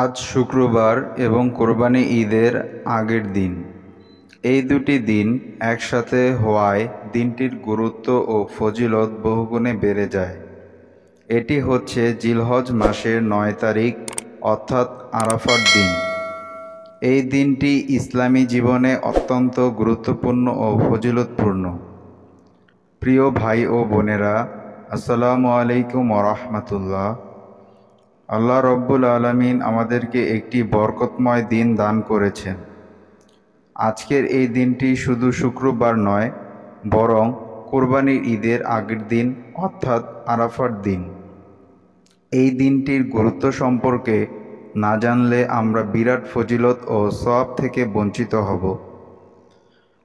আজ শুক্রবার এবং কোরবানি ঈদের আগের দিন। এই দুটি দিন একসাথে হওয়ায় দিনটির গুরুত্ব ও ফজিলত বহুগুণে বেড়ে যায়। এটি হচ্ছে জিলহজ মাসের ৯ তারিখ অর্থাৎ আরাফার দিন। এই দিনটি ইসলামী জীবনে অত্যন্ত গুরুত্বপূর্ণ ও ফজিলতপূর্ণ। প্রিয় ভাই ও বোনেরা, আসসালামু আলাইকুম ওয়া রাহমাতুল্লাহ। আল্লাহ রব্বুল আলামিন আমাদেরকে একটি বরকতময় দিন দান করেছেন। আজকের এই দিনটি শুধু শুক্রবার নয়, বরং কোরবানির ঈদের আগের দিন অর্থাৎ আরাফার দিন। এই দিনটির গুরুত্ব সম্পর্কে না জানলে আমরা বিরাট ফজিলত ও সওয়াব থেকে বঞ্চিত হব।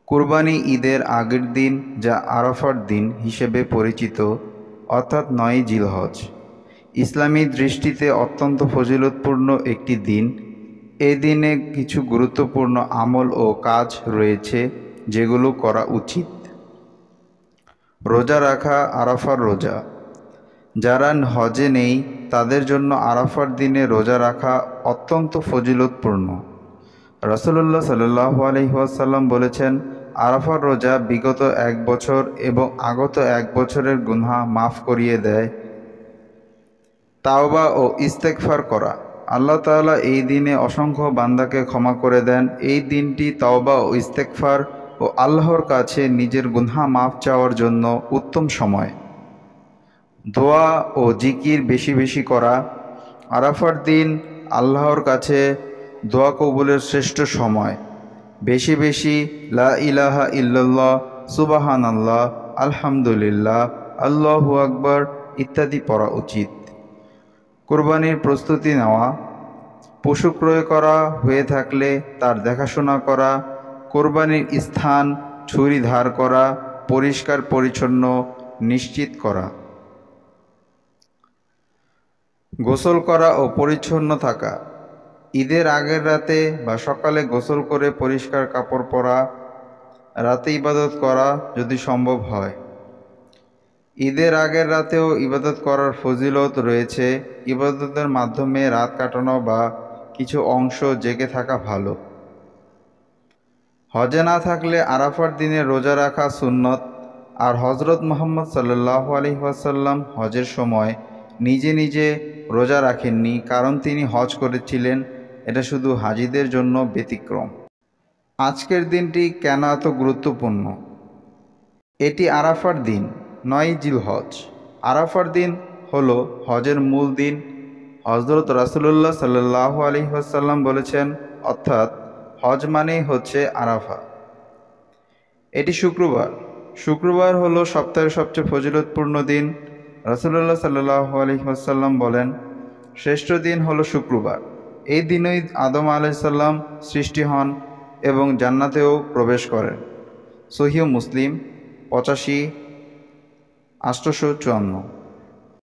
কোরবানি ঈদের আগের দিন, যা আরাফার দিন হিসেবে পরিচিত, অর্থাৎ ৯ জিলহজ, ইসলামী দৃষ্টিতে অত্যন্ত ফজিলতপূর্ণ একটি দিন। এই দিনে কিছু গুরুত্বপূর্ণ আমল ও কাজ রয়েছে যেগুলো করা উচিত। রোজা রাখা। আরাফার রোজা। যারা হজে নেই তাদের জন্য আরাফার দিনে রোজা রাখা অত্যন্ত ফজিলতপূর্ণ। রাসূলুল্লাহ সাল্লাল্লাহু আলাইহি ওয়াসাল্লাম বলেছেন, আরাফার রোজা বিগত ১ বছর এবং আগত ১ বছরের গুনাহ মাফ করিয়ে দেয়। তাওবা ও ইস্তেগফার করা। আল্লাহ তাআলা এই দিনে অসংখ্য বান্দাকে ক্ষমা করে দেন। এই দিনটি তাওবা ও ইস্তেগফার ও আল্লাহর কাছে নিজের গুনাহ মাফ চাওয়ার জন্য উত্তম সময়। দোয়া ও জিকির বেশি বেশি করা। আরাফার দিন আল্লাহর কাছে দোয়া কবুলের শ্রেষ্ঠ সময়। বেশি বেশি লা ইলাহা ইল্লাল্লাহ, সুবহানাল্লাহ, আলহামদুলিল্লাহ, আল্লাহু আকবার ইত্যাদি পড়া উচিত। কোরবানির প্রস্তুতি নেওয়া। পশু ক্রয় করা হয়ে থাকলে তার দেখাশোনা করা, কোরবানির স্থান, ছুরি ধার করা, পরিষ্কার পরিচ্ছন্ন নিশ্চিত করা। গোসল করা ও পরিচ্ছন্ন থাকা। ঈদের আগের রাতে বা সকালে গোসল করে পরিষ্কার কাপড় পরা, রাতে ইবাদত করা যদি সম্ভব হয়। ঈদের আগের রাতেও ইবাদত করার ফজিলত রয়েছে। ইবাদতের মাধ্যমে রাত কাটানো বা কিছু অংশ জেগে থাকা ভালো। হজে না থাকলে আরাফার দিনে রোজা রাখা সুন্নত। আর হজরত মুহাম্মদ সাল্লাল্লাহু আলাইহি ওয়াসাল্লাম হজের সময় নিজে নিজে রোজা রাখেননি, কারণ তিনি হজ করেছিলেন। এটা শুধু হাজিদের জন্য ব্যতিক্রম। আজকের দিনটি কেন এত গুরুত্বপূর্ণ? এটি আরাফার দিন, ৯ জিলহজ। আরাফার দিন হলো হজের মূল দিন। হযরত রাসূলুল্লাহ সাল্লাল্লাহু আলাইহি ওয়াসাল্লাম বলেছেন, অর্থাৎ হজ মানেই হচ্ছে আরাফা। এটি শুক্রবার। শুক্রবার হলো সপ্তাহের সবচেয়ে ফজিলতপূর্ণ দিন। রাসূলুল্লাহ সাল্লাল্লাহু আলাইহি ওয়াসাল্লাম বলেন, শ্রেষ্ঠ দিন হলো শুক্রবার। এই দিনই আদম আলাইহিস সালাম সৃষ্টি হন এবং জান্নাতেও প্রবেশ করেন। সহিহ মুসলিম ৮৫-৮54।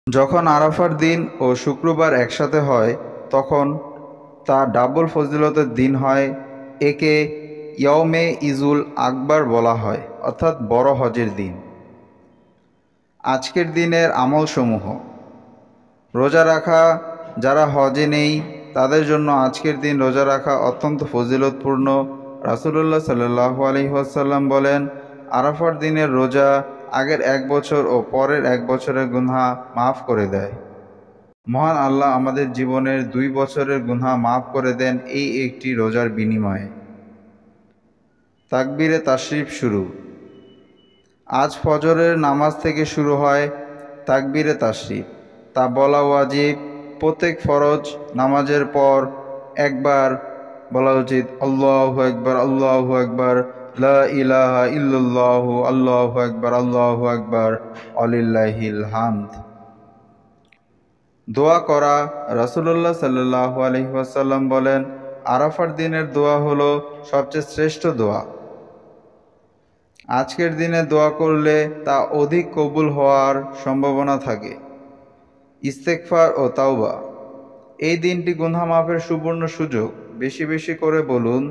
যখন আরাফার দিন ও শুক্রবার একসাথে হয় তখন তা ডাবল ফজিলতের দিন হয়। একে ইয়মে ইজুল আকবার বলা হয়, অর্থাৎ বড় হজের দিন। আজকের দিনের আমলসমূহ। রোজা রাখা। যারা হজে নেই তাদের জন্য আজকের দিন রোজা রাখা অত্যন্ত ফজিলতপূর্ণ। রাসূলুল্লাহ সাল্লাল্লাহু আলাইহি ওয়াসাল্লাম বলেন, আরাফার দিনের রোজা আগের ১ বছর ও পরের ১ বছরের গুনাহ মাফ করে দেয়। মহান আল্লাহ আমাদের জীবনের ২ বছরের গুনাহ মাফ করে দেন এই একটি রোজার বিনিময়ে। তাকবীরে তাশরিফ শুরু। আজ ফজরের নামাজ থেকে শুরু হয় তাকবীরে তাশরিফ। তা বলা ওয়াজিব। প্রত্যেক ফরজ নামাজের পর একবার বলা উচিত, আল্লাহু আকবার, আল্লাহু আকবার, লা ইলাহা ইল্লাল্লাহু, আল্লাহু আকবার, আল্লাহু আকবার, ওয়ালিল্লাহিল হামদ। দোয়া করা। রাসূলুল্লাহ সাল্লাল্লাহু আলাইহি ওয়াসাল্লাম বলেন, আরাফার দিনের দোয়া হলো সবচেয়ে শ্রেষ্ঠ দোয়া। আজকের দিনে দোয়া করলে তা অধিক কবুল হওয়ার সম্ভাবনা থাকে। ইস্তেগফার ও তাওবা। এই দিনটি গুনাহ মাফের সুবর্ণ সুযোগ। বেশি বেশি করে বলুন,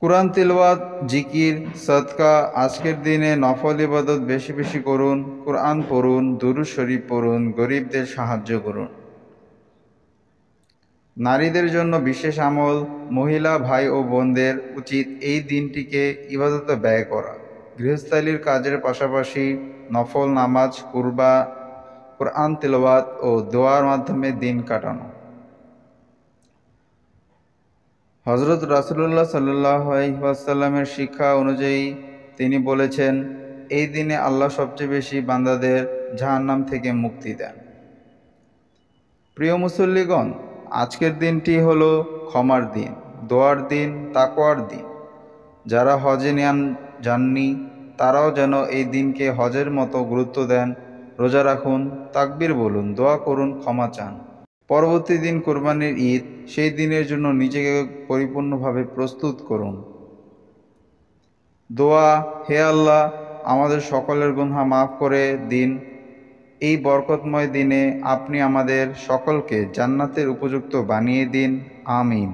কুরআন তিলাওয়াত, জিকির, সাদকা। আজকের দিনে নফল ইবাদত বেশি বেশি করুন। কুরআন পড়ুন, দুরূদ শরীফ পড়ুন, গরিবদের সাহায্য করুন। নারীদের জন্য বিশেষ আমল, মহিলা ভাই ও বোনদের উচিত এই দিনটিকে ইবাদতে ব্যয় করা। গৃহস্থালির কাজের পাশাপাশি নফল নামাজ, কোরআন তিলাওয়াত ও দোয়ার মাধ্যমে দিন কাটানো। হজরত রাসূলুল্লাহ সাল্লাল্লাহু আলাইহি ওয়াসাল্লামের শিক্ষা অনুযায়ী তিনি বলেছেন, এই দিনে আল্লাহ সবচেয়ে বেশি বান্দাদের জাহান্নাম থেকে মুক্তি দেন। প্রিয় মুসল্লিগণ, আজকের দিনটি হলো ক্ষমার দিন, দোয়ার দিন, তাকওয়ার দিন। যারা হজে যাননি তারাও যেন এই দিনকে হজের মতো গুরুত্ব দেন। রোজা রাখুন, তাকবীর বলুন, দোয়া করুন, ক্ষমা চান। পরবর্তী দিন কোরবানির ঈদ, সেই দিনের জন্য নিজেকে পরিপূর্ণভাবে প্রস্তুত করুন। দোয়া, হে আল্লাহ, আমাদের সকলের গুনাহ মাফ করে দিন। এই বরকতময় দিনে আপনি আমাদের সকলকে জান্নাতের উপযুক্ত বানিয়ে দিন। আমিন।